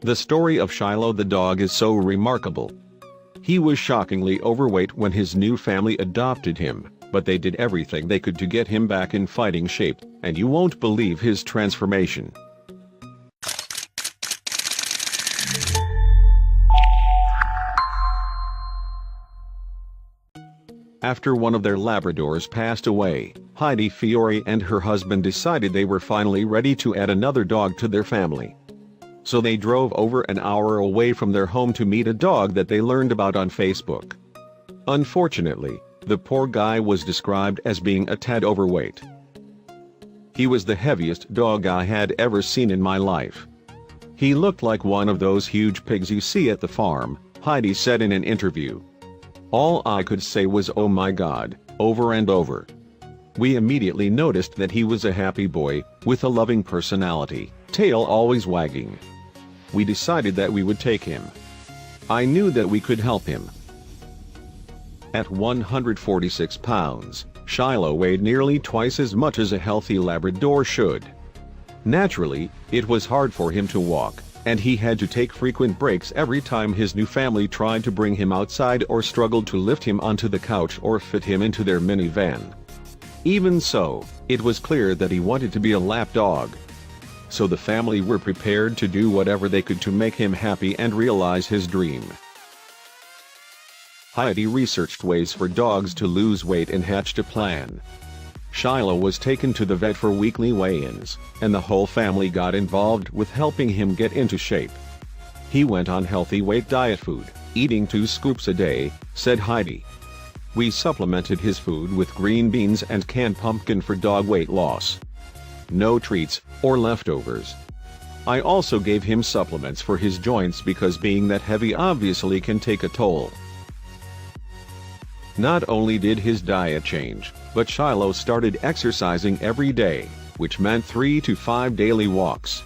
The story of Shiloh the dog is so remarkable. He was shockingly overweight when his new family adopted him, but they did everything they could to get him back in fighting shape, and you won't believe his transformation. After one of their Labradors passed away, Heidi Fiore and her husband decided they were finally ready to add another dog to their family. So they drove over an hour away from their home to meet a dog that they learned about on Facebook. Unfortunately, the poor guy was described as being a tad overweight. He was the heaviest dog I had ever seen in my life. He looked like one of those huge pigs you see at the farm, Heidi said in an interview. All I could say was "oh my God," over and over. We immediately noticed that he was a happy boy, with a loving personality, tail always wagging. We decided that we would take him. I knew that we could help him. At 146 pounds, Shiloh weighed nearly twice as much as a healthy Labrador should. Naturally, it was hard for him to walk, and he had to take frequent breaks every time his new family tried to bring him outside or struggled to lift him onto the couch or fit him into their minivan. Even so, it was clear that he wanted to be a lap dog. So the family were prepared to do whatever they could to make him happy and realize his dream. Heidi researched ways for dogs to lose weight and hatched a plan. Shiloh was taken to the vet for weekly weigh-ins, and the whole family got involved with helping him get into shape. He went on healthy weight diet food, eating 2 scoops a day, said Heidi. We supplemented his food with green beans and canned pumpkin for dog weight loss. No treats or leftovers. I also gave him supplements for his joints because being that heavy obviously can take a toll. Not only did his diet change, but Shiloh started exercising every day, which meant 3 to 5 daily walks.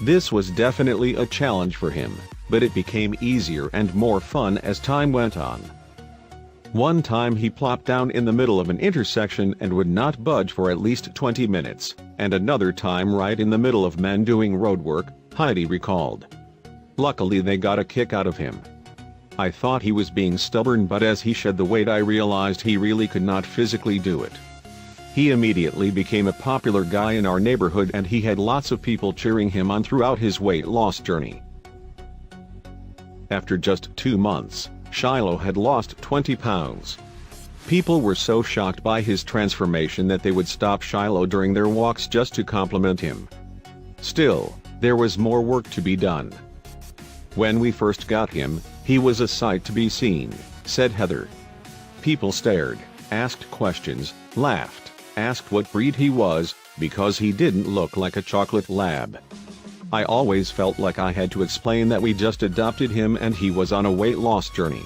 This was definitely a challenge for him, but it became easier and more fun as time went on. One time he plopped down in the middle of an intersection and would not budge for at least 20 minutes, and another time right in the middle of men doing road work, Heidi recalled. Luckily they got a kick out of him. I thought he was being stubborn, but as he shed the weight I realized he really could not physically do it. He immediately became a popular guy in our neighborhood and he had lots of people cheering him on throughout his weight loss journey. After just 2 months, Shiloh had lost 20 pounds. People were so shocked by his transformation that they would stop Shiloh during their walks just to compliment him. Still, there was more work to be done. When we first got him, he was a sight to be seen, said Heather. People stared, asked questions, laughed, asked what breed he was, because he didn't look like a chocolate lab. I always felt like I had to explain that we just adopted him and he was on a weight loss journey.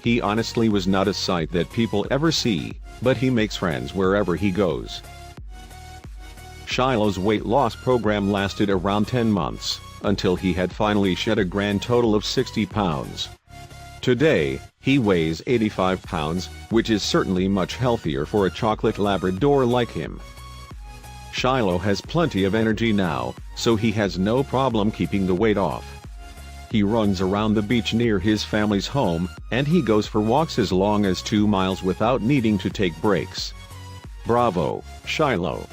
He honestly was not a sight that people ever see, but he makes friends wherever he goes. Shiloh's weight loss program lasted around 10 months, until he had finally shed a grand total of 60 pounds. Today, he weighs 85 pounds, which is certainly much healthier for a chocolate Labrador like him. Shiloh has plenty of energy now, so he has no problem keeping the weight off. He runs around the beach near his family's home, and he goes for walks as long as 2 miles without needing to take breaks. Bravo, Shiloh.